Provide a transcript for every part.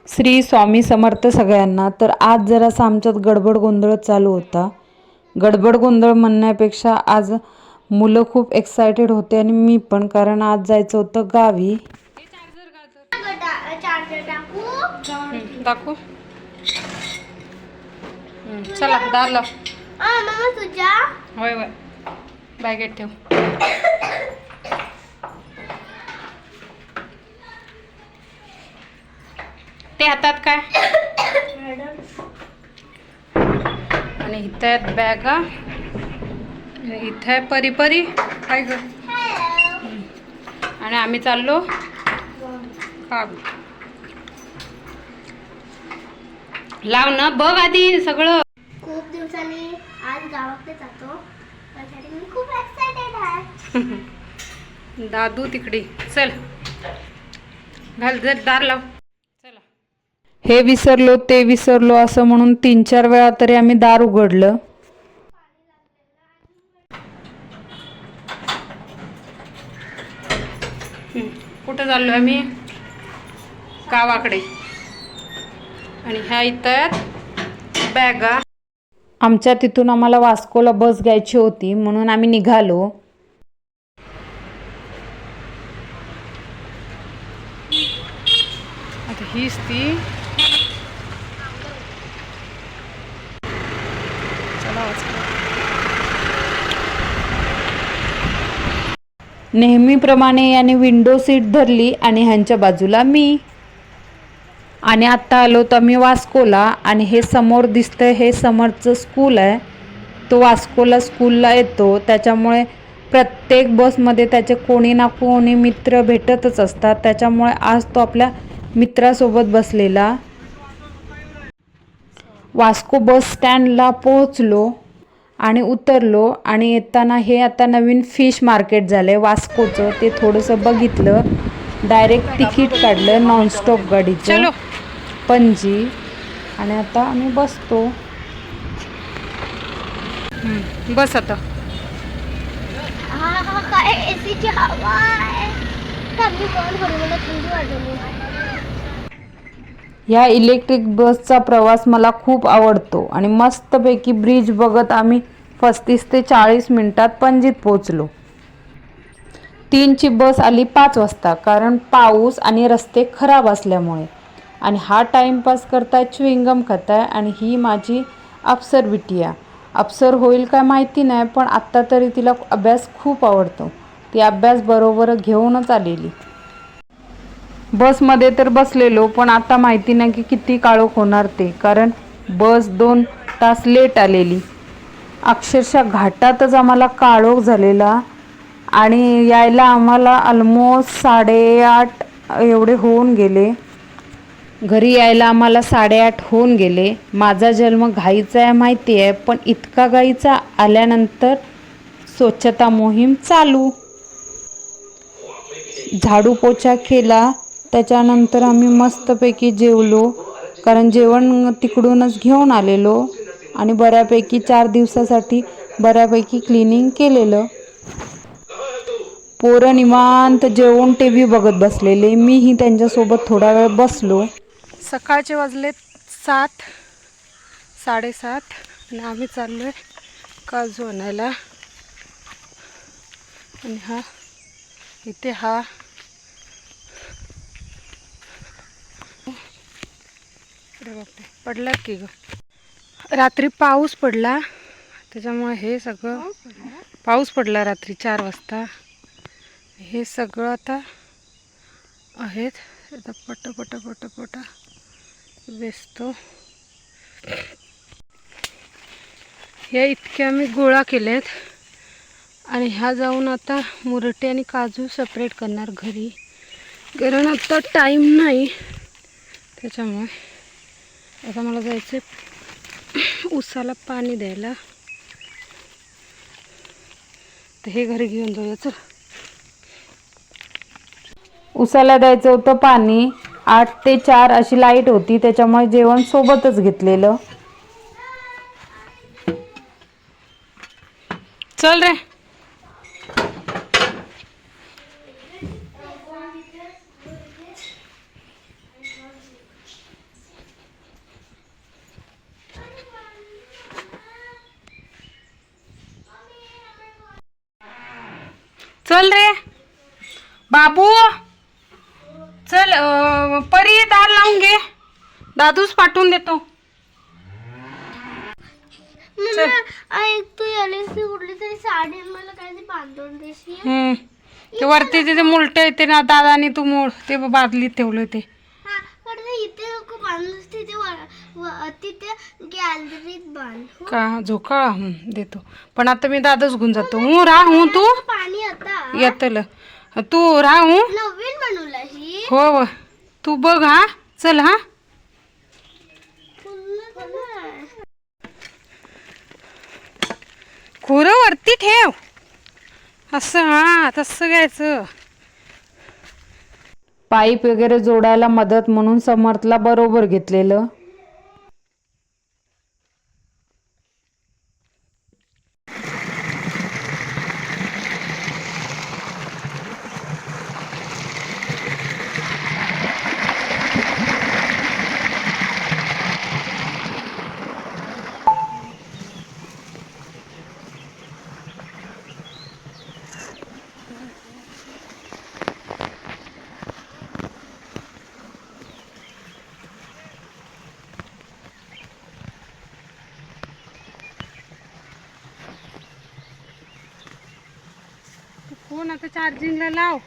श्री स्वामी समर्थ सगळ्यांना. तर आज जरासा आमच्यात गडबड गोंधळ चालू होता. गडबड गोंधळ म्हणण्यापेक्षा आज मुलं खूप एक्सायटेड होते आणि मी पण, कारण आज जायचं होतं गावी. दाखवू. चला दार लाव. होय होय, बॅगेत ठेव. ते हातात काय आणि इथं आहेत बॅगा, इथं आहे परी परी काय ग, आणि आम्ही चाललो गावी. लाव ना, बघ आधी सगळं. खूप दिवसांनी आज गावाकडे जातो, त्यासाठी मी खूप एक्साइटेड आहे. दादू तिकडे चल, घाल जर दार लाव. चला. हे विसरलो ते विसरलो असं म्हणून 3-4 वेळा तरी आम्ही दार उघडलं. कुठं चाललो आम्ही? गावाकडे. आणि ह्या इथं बॅगा. आमच्या तिथून आम्हाला वास्कोला बस घ्यायची होती म्हणून आम्ही निघालो. आता हीच ती. चला नेहमीप्रमाणे याने विंडो सीट धरली आणि ह्यांच्या बाजूला मी. आणि आत्ता आलो तर मी वास्कोला, आणि हे समोर दिसतंय हे समरचं स्कूल आहे. तो वास्कोला स्कूलला येतो, त्याच्यामुळे प्रत्येक बसमध्ये त्याचे कोणी ना कोणी मित्र भेटतच असतात. त्याच्यामुळे आज तो आपल्या मित्रासोबत बसलेला. वास्को बस स्टँडला पोहोचलो आणि उतरलो, आणि येताना हे आता नवीन फिश मार्केट झालं आहे वास्कोचं, ते थोडंसं बघितलं. डायरेक्ट तिकीट काढलं नॉनस्टॉप गाडीचं, पणजी. आणि आता आम्ही बसतो. बस आता. हा काय एसीची हवा आहे. कमी बंद करू, मला थंडी वाजली. ह्या इलेक्ट्रिक बसचा प्रवास मला खूप आवडतो. आणि मस्तपैकी ब्रिज बघत आम्ही 35 ते 40 मिनिटात पणजीत पोचलो. 3ची बस आली 5 वाजता, कारण पाऊस आणि रस्ते खराब असल्यामुळे. आणि हा टाईमपास करताय, च्युइंगम खाताय. आणि ही माझी अप्सर बिटिया. अप्सर होईल काय माहिती नाही, पण आत्ता तरी तिला अभ्यास खूप आवडतो. ती अभ्यास बरोबर घेऊनच आलेली. बसमध्ये तर बसलेलो, पण आता माहिती नाही की किती काळोख होणार ते, कारण बस 2 तास लेट आलेली. अक्षरशः घाटातच आम्हाला काळोख झालेला. आणि यायला आम्हाला ऑलमोस्ट 8:30 एवढे होऊन गेले. घरी यायला आम्हाला 8:30 होऊन गेले. माझा जन्म घाईचा आहे माहिती आहे, पण इतका घाईचा आल्यानंतर स्वच्छता मोहीम चालू. झाडू पोछा केला. त्याच्यानंतर आम्ही मस्तपैकी जेवलो, कारण जेवण तिकडूनच घेऊन आलेलो. आणि बऱ्यापैकी 4 दिवसासाठी बऱ्यापैकी क्लिनिंग केलेलं. पोरं निवांत जेवून TV बघत बसलेले. मीही त्यांच्यासोबत थोडा वेळ बसलो. सकाळचे वाजले 7, 7:30 आणि आम्ही चाललोय काजू आणायला. आणि हा इथे हा पडला की ग, रात्री पाऊस पडला, त्याच्यामुळे हे सगळं पाऊस पडला रात्री 4 वाजता. हे सगळं आता आहेत. आता पट पट पट पट बेसतो. हे इतके आम्ही गोळा केलेत, आणि ह्या जाऊन आता मुरटे आणि काजू सेपरेट करणार घरी, कारण आता टाईम नाही. त्याच्यामुळे आता मला जायचं ऊसाला पाणी द्यायला. तर हे घरी घेऊन जाऊया. चल. उसाला द्यायचं होतं पाणी. 8 ते 4 अशी लाईट होती, त्याच्यामुळे जेवण सोबतच घेतलेलं. चल रे. चल रे बाबू, चल परी दार लावून घे, दादूच पाठवून देतो. ऐक, तू यालीस कुठली तरी साडी मला काहीतरी बांधून देशील. ते वरती तिथे मुलटे येते ना दादानी, तू मूळ ते बादलीत ठेवलं ते. हा, पण ते इथे नको बांधूस, तिथे गॅलरीत बांध. का झोकाळा देतो, पण आता मी दादाच घेऊन जातो. राहू तू पाणी आता येतल, तू राहू. नवीन बनवला ही. हो तू बघ. हा चल. हा खोरं वरती ठेव, असं. हा तसं घ्यायचं. पाईप वगैरे जोडायला मदत म्हणून समर्थला बरोबर घेतलेलं. फोन आता चार्जिंगला लाव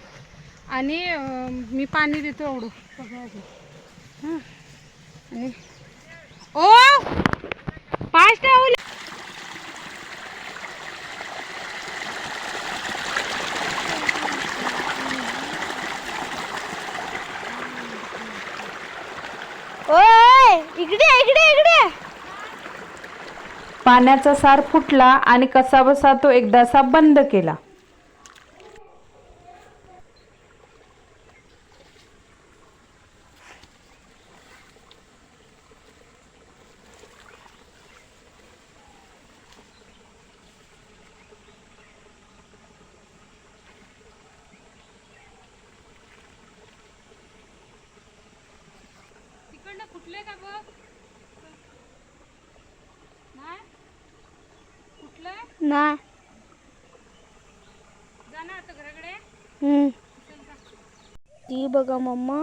आणि मी पाणी देतो एवढं सगळं. हां आणि ओ फास्ट आहे. ओय, इकडे इकडे इकडे. पाण्याचा सार फुटला आणि कसाबसा तो एकदासा बंद केला. तिकडनं फुटले का बघ. नाही फुटलं. नाही. जा ना आता घराकडे. ती बघा मम्मा,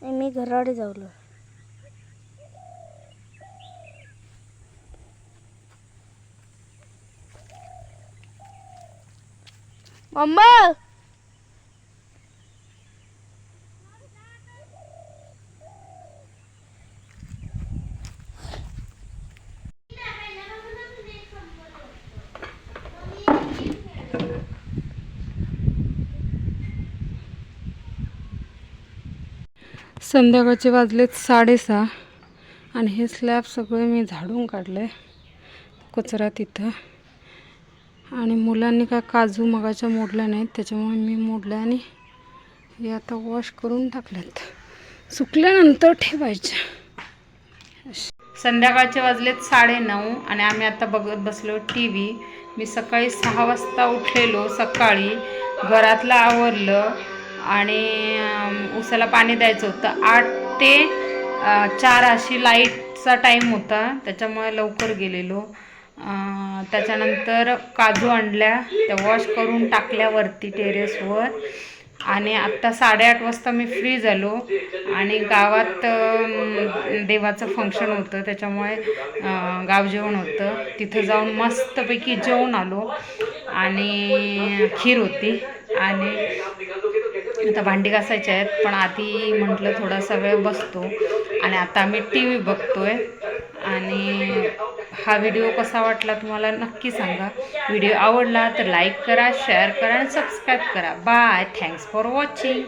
मी घराकडे जाऊलो. मम्मा, संध्याकाळचे वाजलेत 6:30 आणि हे स्लॅब सगळे मी झाडून काढले, कचरा तिथं. आणि मुलांनी काय काजू मगाच्या मोडल्या नाहीत, त्याच्यामुळे मी मोडल्या आणि हे आता वॉश करून टाकलेत. सुकल्यानंतर ठेवायच्या. संध्याकाळचे वाजलेत 9:30 आणि आम्ही आता बघत बसलो TV. मी सकाळी 6 वाजता उठलेलो. सकाळी घरातलं आवरलं आणि उसाला पाणी द्यायचं होतं. 8 ते 4 अशी लाईटचा टाईम होता, त्याच्यामुळे लवकर गेलेलो. त्याच्यानंतर काजू आणल्या, त्या वॉश करून टाकल्यावरती टेरेसवर. आणि आत्ता 8:30 वाजता मी फ्री झालो आणि गावात देवाचं फंक्शन होतं, त्याच्यामुळे गावजेवण होतं. तिथं जाऊन मस्तपैकी जेवून आलो आणि खीर होती. आणि आता भांडी घासायची आहेत, पण आधी म्हटलं थोडासा वेळ बसतो आणि आता आम्ही TV बघतोय. आणि हा व्हिडिओ कसा वाटला तुम्हाला नक्की सांगा. व्हिडिओ आवडला तर लाईक करा, शेअर करा आणि सबस्क्राईब करा. बाय. Thanks for watching.